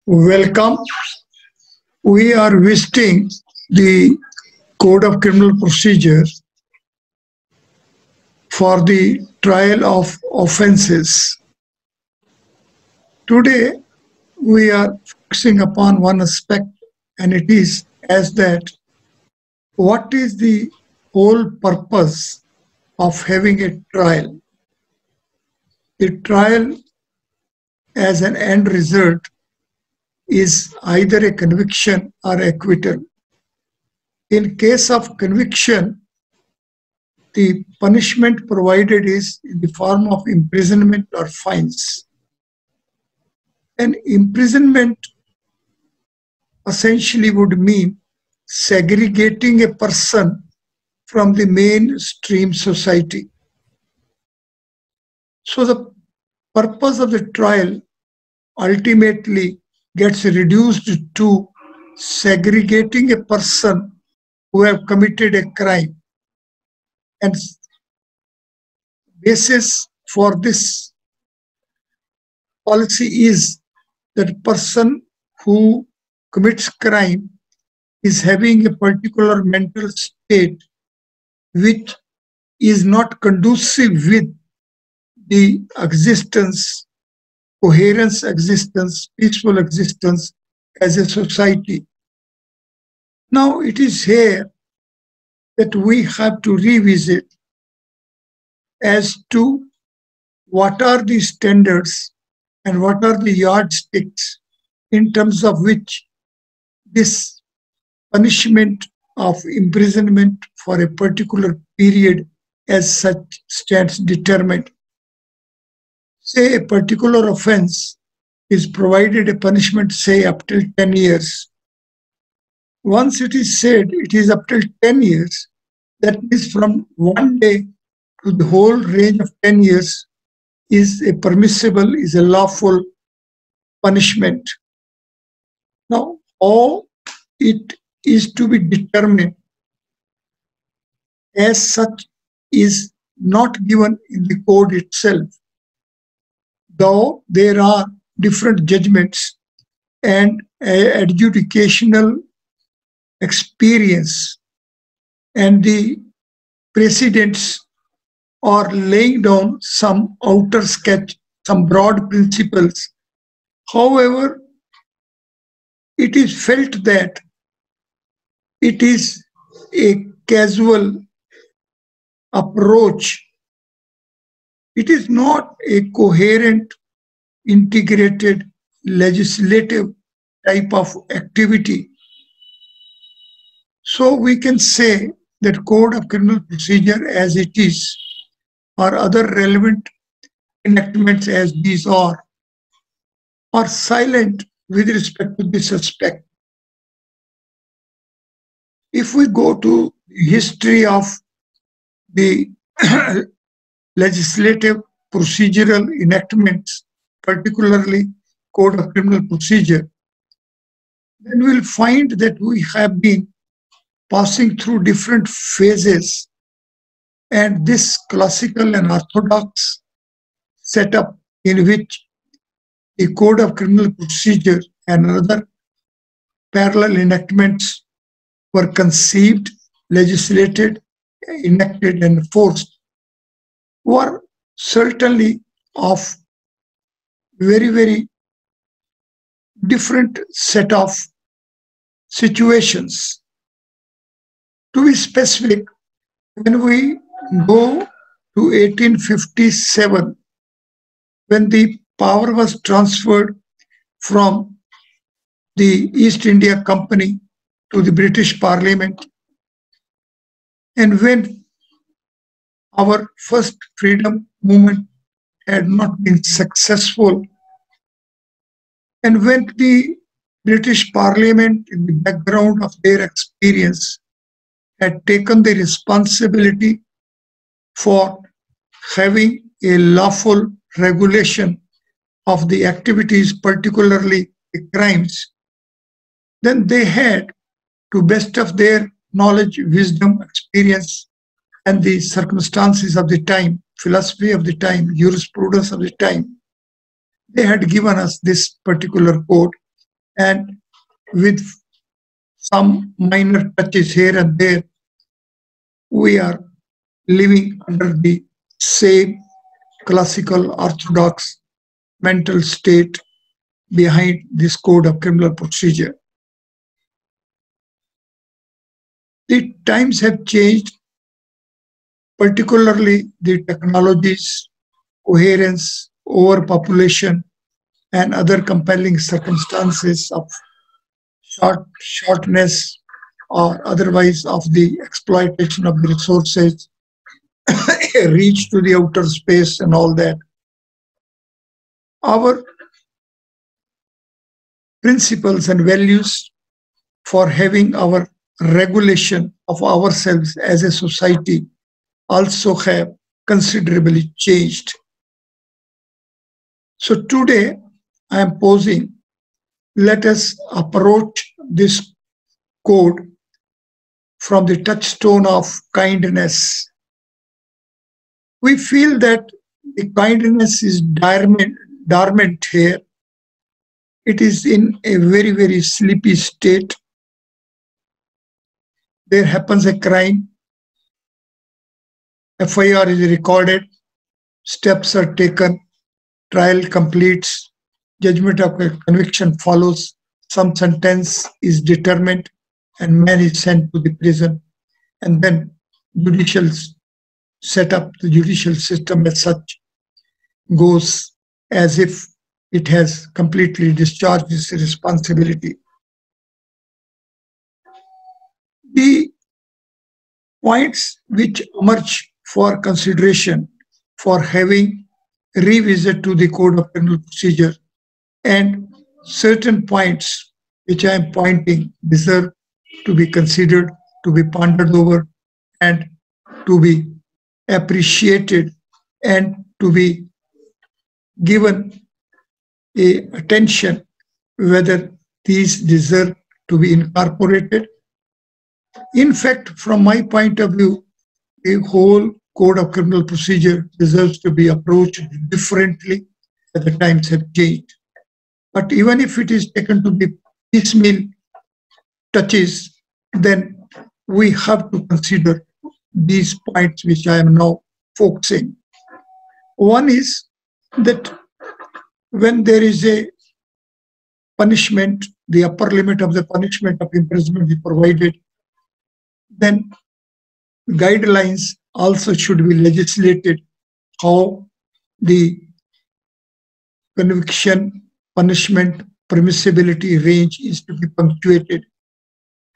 Welcome. We are visiting the Code of Criminal Procedure for the trial of offences. Today, we are focusing upon one aspect, and it is as that what is the whole purpose of having a trial? The trial as an end result is either a conviction or acquittal. In case of conviction, the punishment provided is in the form of imprisonment or fines. And imprisonment essentially would mean segregating a person from the mainstream society. So the purpose of the trial ultimately gets reduced to segregating a person who have committed a crime. And basis for this policy is that person who commits crime is having a particular mental state which is not conducive with the existence, coherence existence, peaceful existence as a society. Now it is here that we have to revisit as to what are the standards and what are the yardsticks in terms of which this punishment of imprisonment for a particular period as such stands determined. Say a particular offense is provided a punishment, say, up till 10 years. Once it is said it is up till 10 years, that means from 1 day to the whole range of 10 years is a permissible, is a lawful punishment. Now, how it is to be determined as such is not given in the code itself, though there are different judgments and adjudicational experience, and the precedents are laying down some outer sketch, some broad principles. However, it is felt that it is a casual approach. It is not a coherent, integrated, legislative type of activity. So we can say that Code of Criminal Procedure as it is, or other relevant enactments as these are silent with respect to this aspect. If we go to history of the legislative procedural enactments, particularly Code of Criminal Procedure, then we'll find that we have been passing through different phases, and this classical and orthodox setup in which the Code of Criminal Procedure and other parallel enactments were conceived, legislated, enacted, and enforced were certainly of very, very different set of situations. To be specific, when we go to 1857, when the power was transferred from the East India Company to the British Parliament, and when our first freedom movement had not been successful, and when the British Parliament, in the background of their experience, had taken the responsibility for having a lawful regulation of the activities, particularly the crimes, then they had, to best of their knowledge, wisdom, experience, and the circumstances of the time, philosophy of the time, jurisprudence of the time, they had given us this particular code, and with some minor touches here and there, we are living under the same classical orthodox mental state behind this code of criminal procedure. The times have changed, particularly the technologies, coherence, overpopulation, and other compelling circumstances of shortness or otherwise of the exploitation of the resources, reach to the outer space and all that. Our principles and values for having our regulation of ourselves as a society also have considerably changed. So today I am posing, let us approach this code from the touchstone of kindness. We feel that the kindness is dormant here. It is in a very, very sleepy state. There happens a crime, FIR is recorded, steps are taken, trial completes, judgment of conviction follows, some sentence is determined, and man is sent to the prison. And then judicial set up, the judicial system as such goes as if it has completely discharged its responsibility. The points which emerge for consideration for having revisit to the Code of Criminal Procedure, and certain points which I am pointing deserve to be considered, to be pondered over, and to be appreciated, and to be given a attention whether these deserve to be incorporated. In fact, from my point of view, the whole Code of Criminal Procedure deserves to be approached differently as the times have changed. But even if it is taken to be piecemeal touches, then we have to consider these points which I am now focusing. One is that when there is a punishment, the upper limit of the punishment of imprisonment is provided, then guidelines also should be legislated how the conviction, punishment, permissibility range is to be punctuated,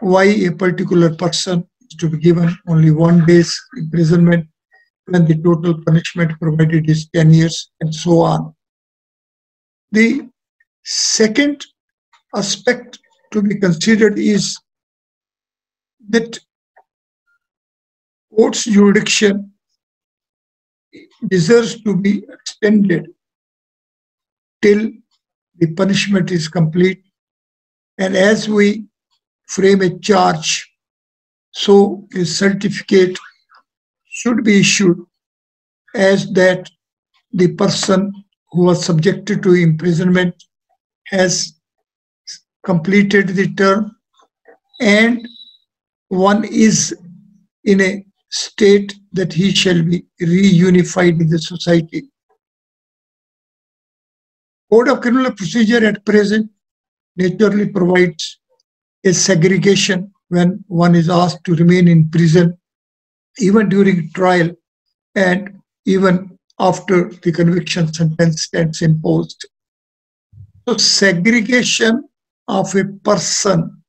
why a particular person is to be given only 1 day's imprisonment when the total punishment provided is 10 years, and so on. The second aspect to be considered is that court's jurisdiction deserves to be extended till the punishment is complete. And as we frame a charge, so a certificate should be issued as that the person who was subjected to imprisonment has completed the term and one is in a state that he shall be reunified in the society. Code of Criminal Procedure at present naturally provides a segregation when one is asked to remain in prison, even during trial and even after the conviction sentence stands imposed. So segregation of a person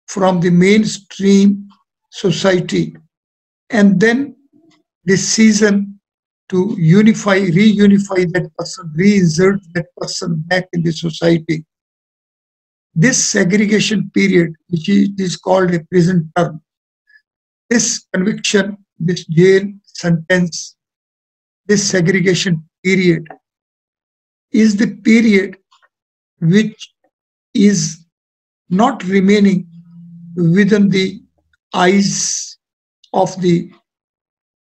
from the mainstream society and then decision to reunify that person, reinsert that person back in the society. This segregation period, which is called a prison term, this conviction, this jail sentence, this segregation period is the period which is not remaining within the eyes of the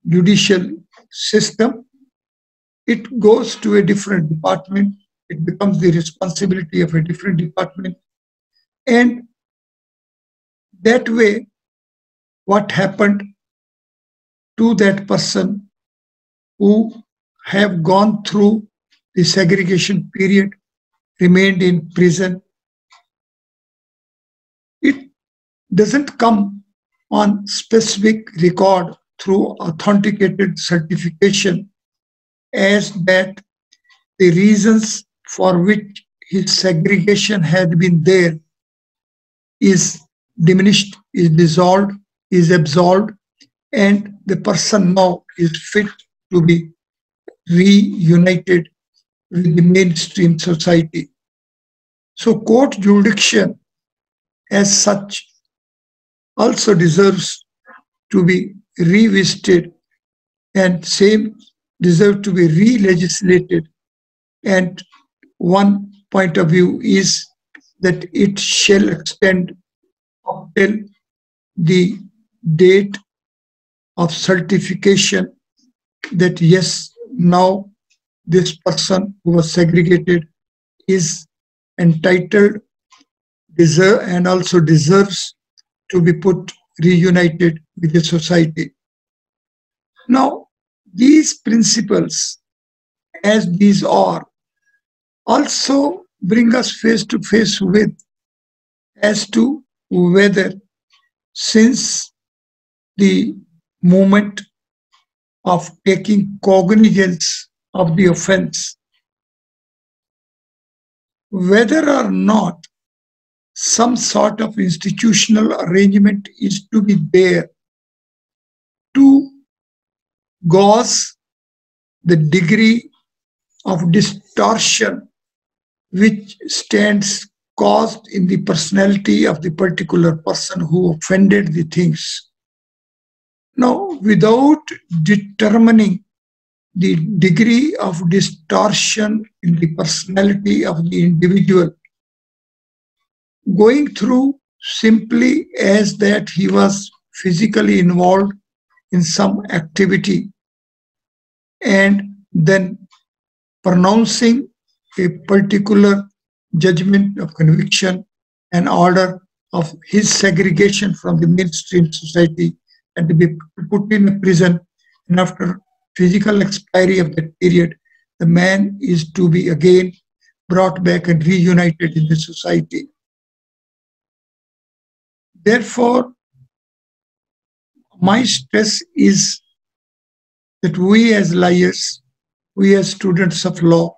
judicial system. It goes to a different department. It becomes the responsibility of a different department. And that way, what happened to that person who have gone through the segregation period, remained in prison, it doesn't come on specific record through authenticated certification as that the reasons for which his segregation had been there is diminished, is dissolved, is absolved, and the person now is fit to be reunited with the mainstream society. So court jurisdiction as such also deserves to be revisited, and same deserve to be re-legislated. And one point of view is that it shall extend until the date of certification that yes, now this person who was segregated is entitled, deserve, and also deserves to be put reunited with the society. Now, these principles, as these are, also bring us face to face with as to whether, since the moment of taking cognizance of the offense, whether or not some sort of institutional arrangement is to be there to gauge the degree of distortion which stands caused in the personality of the particular person who offended the things. Now, without determining the degree of distortion in the personality of the individual, going through simply as that he was physically involved in some activity and then pronouncing a particular judgment of conviction and order of his segregation from the mainstream society and to be put in a prison, and after physical expiry of that period, the man is to be again brought back and reunited in the society. Therefore, my stress is that we as lawyers, we as students of law,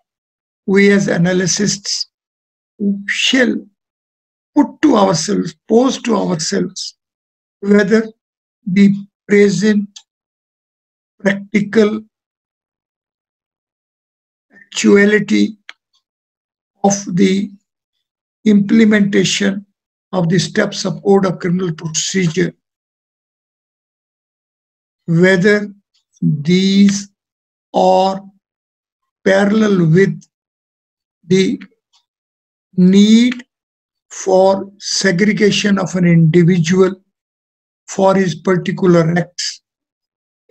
we as analysts shall put to ourselves, pose to ourselves, whether the present practical actuality of the implementation of the steps of Code of Criminal Procedure, whether these are parallel with the need for segregation of an individual for his particular acts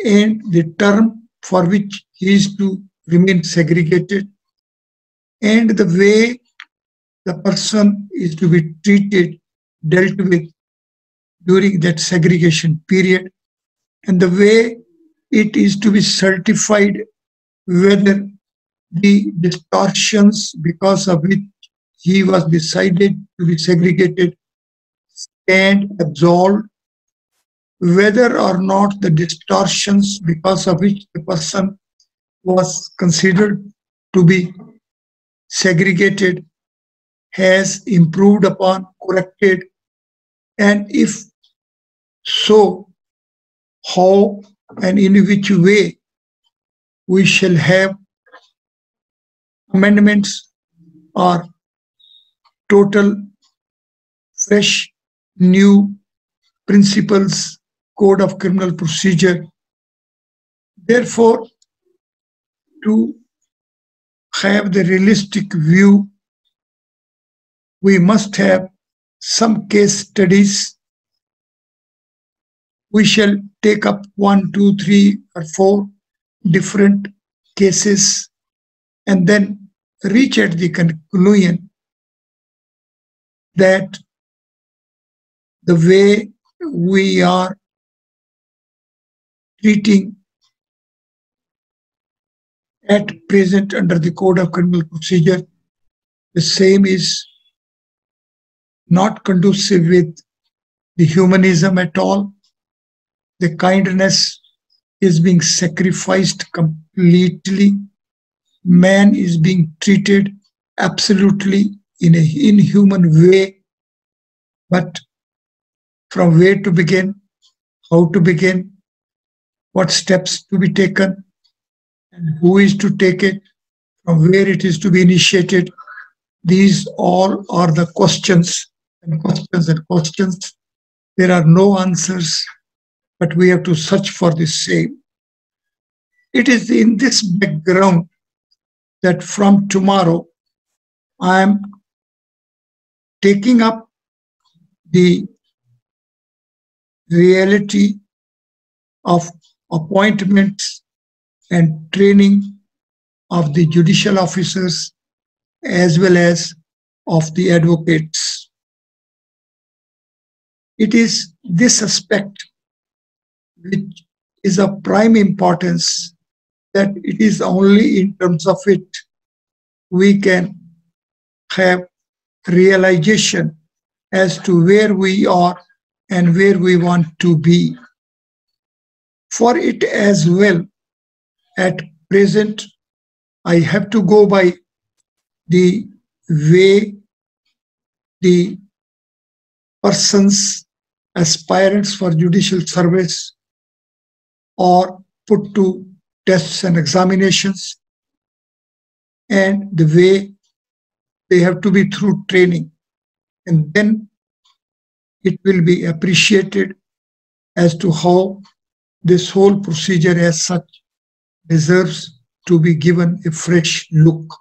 and the term for which he is to remain segregated, and the way the person is to be treated, dealt with during that segregation period, and the way it is to be certified whether the distortions because of which he was decided to be segregated stand absolved, whether or not the distortions because of which the person was considered to be segregated has improved upon, corrected, and if so, how and in which way we shall have amendments or total fresh new principles, Code of Criminal Procedure. Therefore, to have the realistic view, we must have some case studies. We shall take up 1, 2, 3, or 4 different cases and then reach at the conclusion that the way we are treating at present under the Code of Criminal Procedure, the same is not conducive with the humanism at all. The kindness is being sacrificed completely. Man is being treated absolutely in an inhuman way. But from where to begin, how to begin, what steps to be taken, and who is to take it, from where it is to be initiated, these all are the questions and questions and questions. There are no answers, but we have to search for the same. It is in this background that from tomorrow I am taking up the reality of appointments and training of the judicial officers as well as of the advocates. It is this aspect which is of prime importance, that it is only in terms of it we can have realization as to where we are and where we want to be. For it as well, at present, I have to go by the way the persons, aspirants for judicial service, are put to tests and examinations, and the way they have to be through training. And then it will be appreciated as to how this whole procedure as such deserves to be given a fresh look.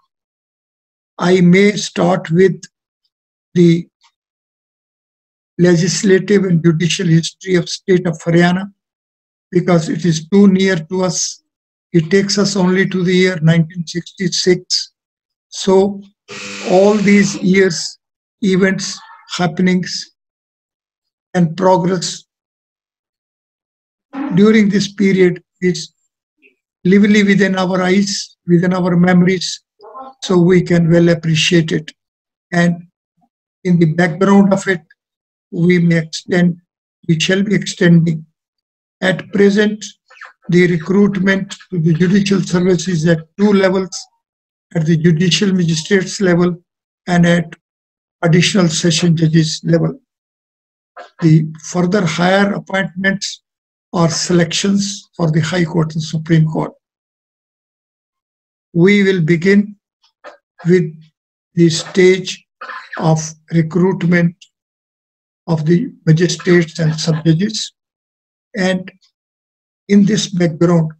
I may start with the legislative and judicial history of state of Haryana because it is too near to us. It takes us only to the year 1966. So all these years, events, happenings, and progress during this period is lively within our eyes, within our memories, so we can well appreciate it. And in the background of it, we shall be extending. At present, the recruitment to the judicial service is at two levels, at the judicial magistrates level and at additional session judges level. The further higher appointments or selections for the High Court and Supreme Court. We will begin with the stage of recruitment of the magistrates and sub-judges, and in this background,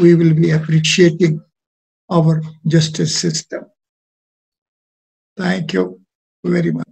we will be appreciating our justice system. Thank you very much.